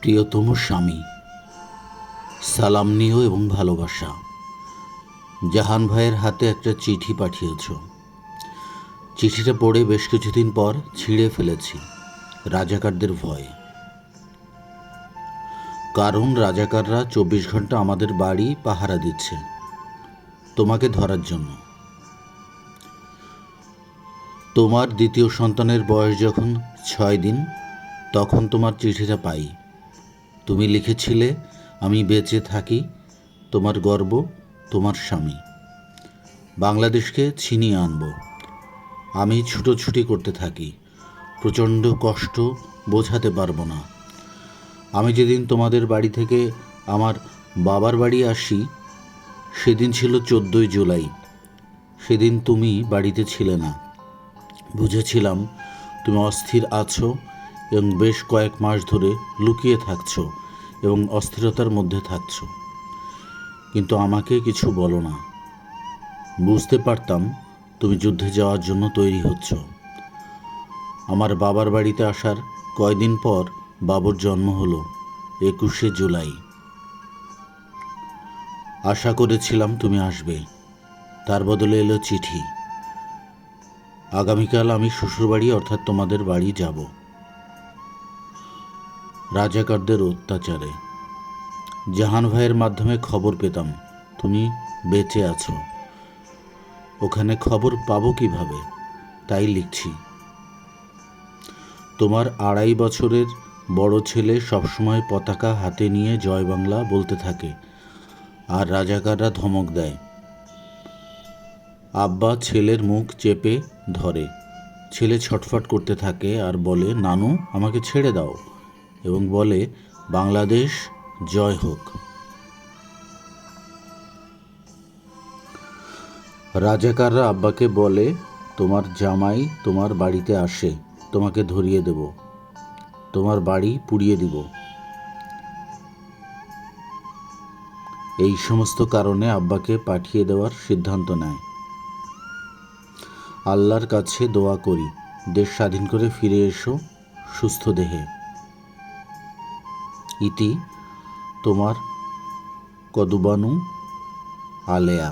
প্রিয়তম স্বামী, সালাম নিও এবং ভালোবাসা। জাহান ভাইয়ের হাতে একটা চিঠি পাঠিয়েছ। চিঠিটা পড়ে বেশ কিছুদিন পর ছিঁড়ে ফেলেছি রাজাকারদের ভয়ে। কারণ রাজাকাররা 24 ঘন্টা আমাদের বাড়ি পাহারা দিচ্ছে তোমাকে ধরার জন্য। তোমার দ্বিতীয় সন্তানের বয়স যখন 6 দিন, তখন তোমার চিঠিটা পাই। তুমি লিখেছিলে, আমি বেঁচে থাকি, তোমার গর্ব, তোমার স্বামী। বাংলাদেশকে ছিনিয়ে আনব। আমি ছুটোছুটি করতে থাকি, প্রচণ্ড কষ্ট বোঝাতে পারবো না। আমি যেদিন তোমাদের বাড়ি থেকে আমার বাবার বাড়ি আসি, সেদিন ছিল 14ই জুলাই। সেদিন তুমি বাড়িতে ছিলে না। বুঝেছিলাম তুমি অস্থির আছো এবং বেশ কয়েক মাস ধরে লুকিয়ে থাকছো এবং অস্থিরতার মধ্যে থাকছো, কিন্তু আমাকে কিছু বলো না। বুঝতে পারতাম তুমি যুদ্ধে যাওয়ার জন্য তৈরি হচ্ছ। আমার বাবার বাড়িতে আসার কয়দিন পর বাবুর জন্ম হলো 21শে জুলাই। আশা করেছিলাম তুমি আসবে, তার বদলে এলো চিঠি। আগামীকাল আমি শ্বশুরবাড়ি অর্থাৎ তোমাদের বাড়ি যাব। রাজাকারদের অত্যাচারে জাহান ভাইয়ের মাধ্যমে খবর পেতাম তুমি বেঁচে আছো। ওখানে খবর পাবো কিভাবে, তাই লিখছি। তোমার 2.5 বছরের বড় ছেলে সবসময় পতাকা হাতে নিয়ে জয় বাংলা বলতে থাকে, আর রাজাকাররা ধমক দেয়। আব্বা ছেলের মুখ চেপে ধরে। ছেলে ছটফট করতে থাকে আর বলে, নানু আমাকে ছেড়ে দাও, এবং বলে, বাংলাদেশ জয় হোক। রাজাকাররা আব্বাকে বলে, তোমার জামাই তোমার বাড়িতে আসে, তোমাকে ধরিয়ে দেব, তোমার বাড়ি পুড়িয়ে দিব। এই সমস্ত কারণে আব্বাকে পাঠিয়ে দেওয়ার সিদ্ধান্ত নেয়। আল্লাহর কাছে দোয়া করি, দেশ স্বাধীন করে ফিরে এসো সুস্থ দেহে। ইতি তোমার কদুবানু আলেয়া।